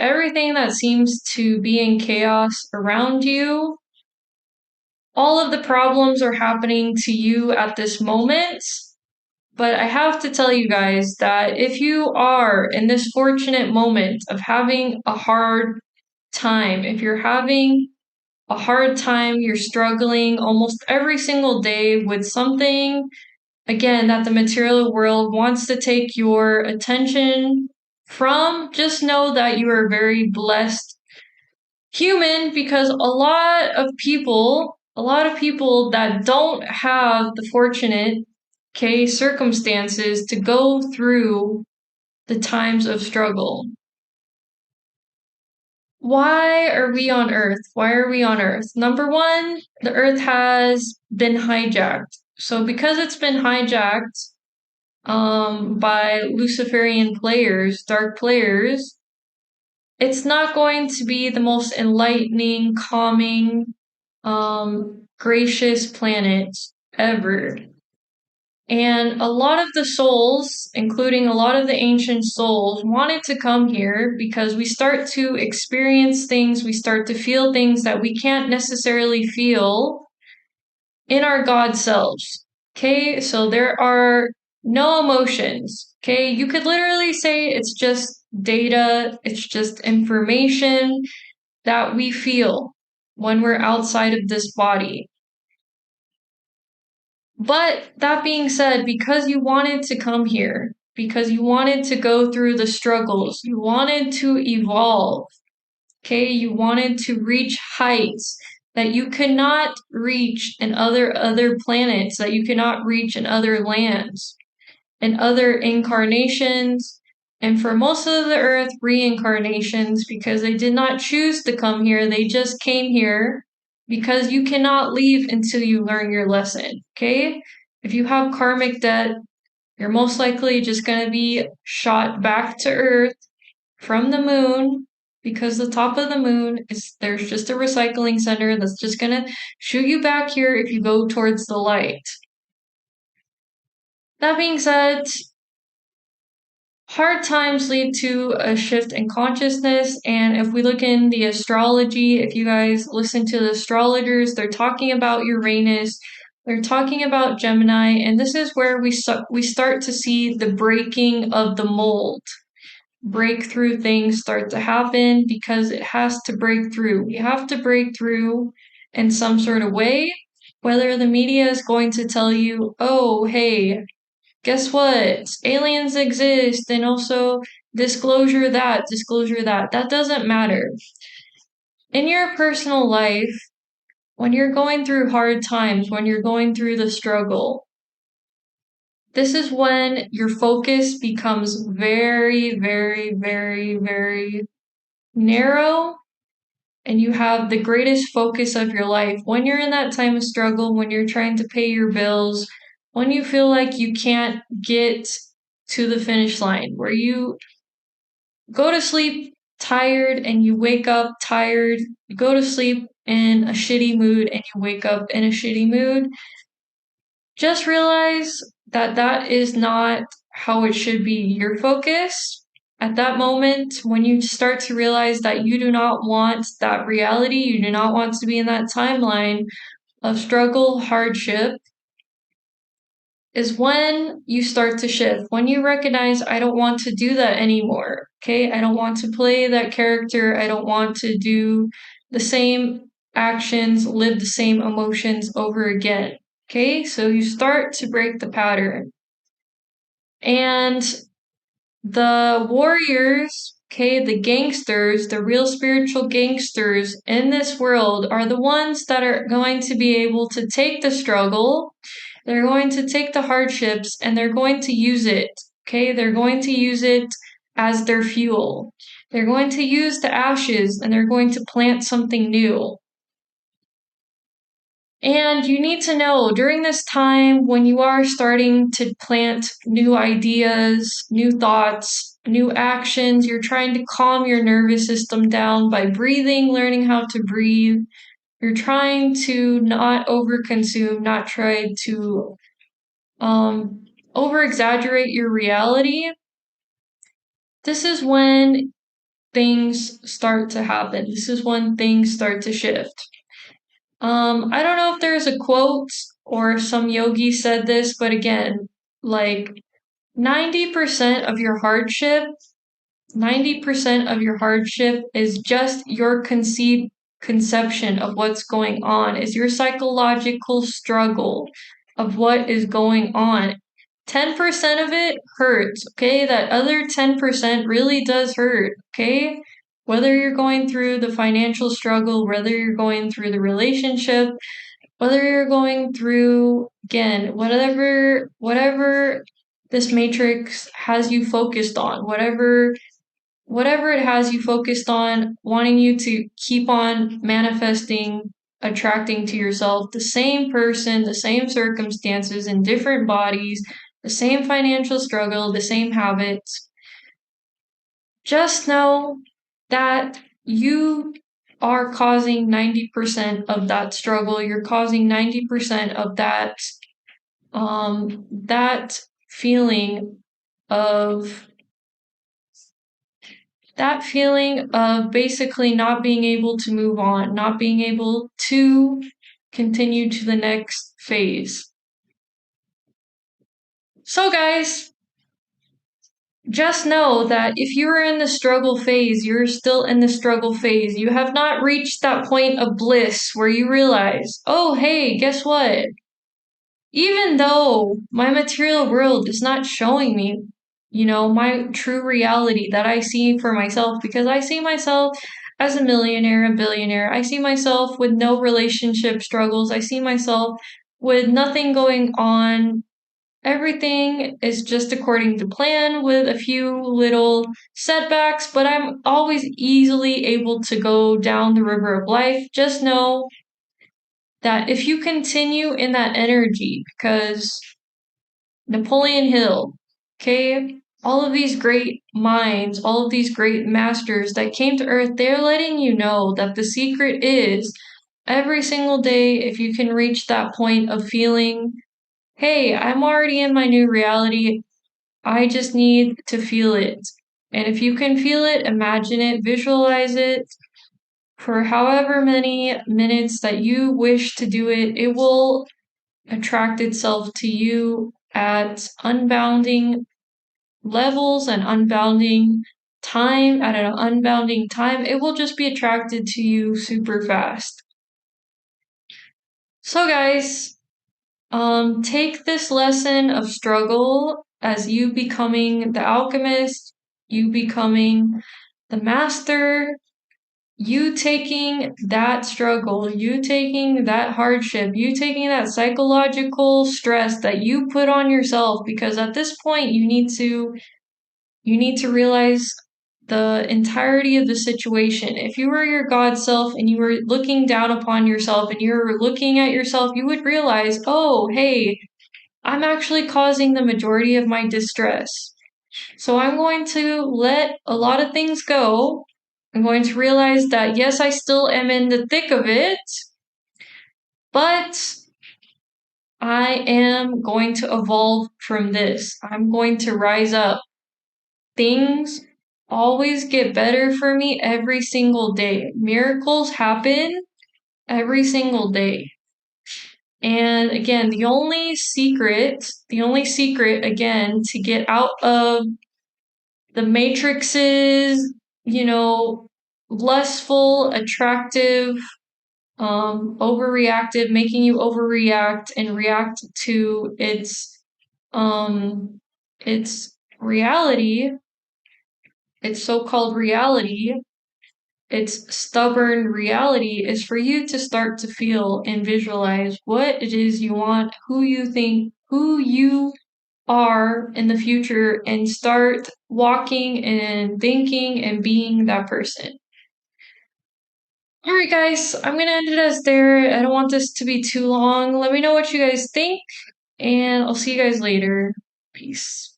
everything that seems to be in chaos around you, all of the problems are happening to you at this moment. But I have to tell you guys that if you are in this fortunate moment of having a hard time, if you're having a hard time, you're struggling almost every single day with something, again, that the material world wants to take your attention from, just know that you are a very blessed human because a lot of people that don't have the fortunate, okay, circumstances to go through the times of struggle. Why are we on Earth? Why are we on Earth? Number one, the Earth has been hijacked. So because it's been hijacked by Luciferian players, dark players, it's not going to be the most enlightening, calming, gracious planet ever. And a lot of the souls, including a lot of the ancient souls, wanted to come here because we start to experience things, we start to feel things that we can't necessarily feel in our God selves. Okay, so there are no emotions. Okay, you could literally say it's just data, it's just information that we feel when we're outside of this body. But that being said, because you wanted to come here, because you wanted to go through the struggles, you wanted to evolve, okay, you wanted to reach heights that you could not reach in other planets, that you cannot reach in other lands, in other incarnations, and for most of the earth, reincarnations, because they did not choose to come here, they just came here because you cannot leave until you learn your lesson, okay? If you have karmic debt, you're most likely just going to be shot back to earth from the moon because the top of the moon is there's just a recycling center that's just going to shoot you back here if you go towards the light. That being said, hard times lead to a shift in consciousness, and if we look in the astrology, if you guys listen to the astrologers, they're talking about Uranus, they're talking about Gemini, and this is where we start to see the breaking of the mold. Breakthrough things start to happen because it has to break through. We have to break through in some sort of way, whether the media is going to tell you, oh, hey, guess what? Aliens exist, and also disclosure that, disclosure that. That doesn't matter. In your personal life, when you're going through hard times, when you're going through the struggle, this is when your focus becomes very, very, very, very narrow, and you have the greatest focus of your life. When you're in that time of struggle, when you're trying to pay your bills, when you feel like you can't get to the finish line, where you go to sleep tired and you wake up tired, you go to sleep in a shitty mood and you wake up in a shitty mood, just realize that that is not how it should be. Your focus at that moment, when you start to realize that you do not want that reality, you do not want to be in that timeline of struggle, hardship, is when you start to shift. When you recognize, I don't want to do that anymore. Okay, I don't want to play that character. I don't want to do the same actions, live the same emotions over again. Okay, so you start to break the pattern. And the warriors, okay, the gangsters, the real spiritual gangsters in this world are the ones that are going to be able to take the struggle, they're going to take the hardships, and they're going to use it, okay? They're going to use it as their fuel. They're going to use the ashes, and they're going to plant something new. And you need to know during this time when you are starting to plant new ideas, new thoughts, new actions, you're trying to calm your nervous system down by breathing, learning how to breathe. You're trying to not overconsume, not try to over exaggerate your reality. This is when things start to happen. This is when things start to shift. I don't know if there's a quote or if some yogi said this, but again, like 90% of your hardship 90% of your hardship is just your conception of what's going on, is your psychological struggle of what is going on. 10% of it hurts, okay? That other 10% really does hurt, okay? Whether you're going through the financial struggle, whether you're going through the relationship, whether you're going through, again, whatever this matrix has you focused on, whatever it has you focused on, wanting you to keep on manifesting, attracting to yourself the same person, the same circumstances in different bodies, the same financial struggle, the same habits. Just know that you are causing 90% of that struggle. You're causing 90% of that feeling of basically not being able to move on, not being able to continue to the next phase. So, guys, just know that if you are in the struggle phase, you're still in the struggle phase. You have not reached that point of bliss where you realize, oh, hey, guess what? Even though my material world is not showing me, my true reality that I see for myself, because I see myself as a millionaire, a billionaire. I see myself with no relationship struggles. I see myself with nothing going on. Everything is just according to plan with a few little setbacks, but I'm always easily able to go down the river of life. Just know that if you continue in that energy, because Napoleon Hill, okay, all of these great minds, all of these great masters that came to Earth, they're letting you know that the secret is every single day, if you can reach that point of feeling, hey, I'm already in my new reality, I just need to feel it. And if you can feel it, imagine it, visualize it, for however many minutes that you wish to do it, it will attract itself to you at unbounding levels and unbounding time. At an unbounding time, it will just be attracted to you super fast. So, guys, take this lesson of struggle as you becoming the alchemist, you becoming the master, you taking that struggle, you taking that hardship, you taking that psychological stress that you put on yourself, because at this point you need to realize the entirety of the situation. If you were your God self and you were looking down upon yourself and you're looking at yourself, you would realize, oh, hey, I'm actually causing the majority of my distress. So I'm going to let a lot of things go. I'm going to realize that, yes, I still am in the thick of it, but I am going to evolve from this. I'm going to rise up. Things always get better for me every single day. Miracles happen every single day. And again, the only secret, again, to get out of the matrix's, lustful, attractive, overreactive, making you overreact and react to its reality, its so-called reality, its stubborn reality, is for you to start to feel and visualize what it is you want, who you are in the future, and start walking and thinking and being that person. Alright, guys, I'm gonna end it as there. I don't want this to be too long. Let me know what you guys think, and I'll see you guys later. Peace.